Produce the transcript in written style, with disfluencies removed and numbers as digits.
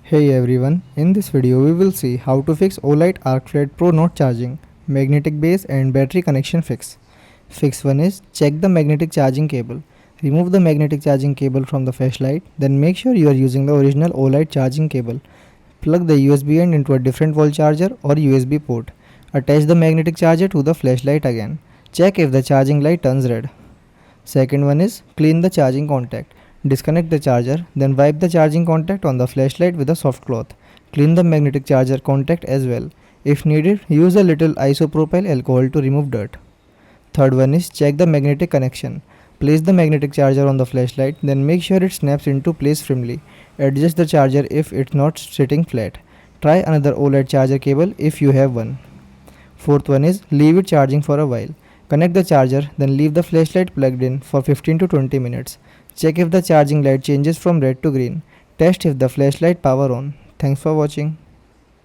Hey everyone, in this video we will see how to fix Olight Arkfeld Pro not charging, magnetic base and battery connection fix. Fix 1 is check the magnetic charging cable. Remove the magnetic charging cable from the flashlight, then make sure you are using the original Olight charging cable. Plug the USB end into a different wall charger or USB port. Attach the magnetic charger to the flashlight again. Check if the charging light turns red. Second one is clean the charging contact. Disconnect the charger, then wipe the charging contact on the flashlight with a soft cloth. Clean the magnetic charger contact as well. If needed, use a little isopropyl alcohol to remove dirt. Third one is check the magnetic connection. Place the magnetic charger on the flashlight, then make sure it snaps into place firmly. Adjust the charger if it's not sitting flat. Try another OLED charger cable if you have one. Fourth one is leave it charging for a while. Connect the charger, then leave the flashlight plugged in for 15 to 20 minutes. Check if the charging light changes from red to green. Test if the flashlight power on. Thanks for watching.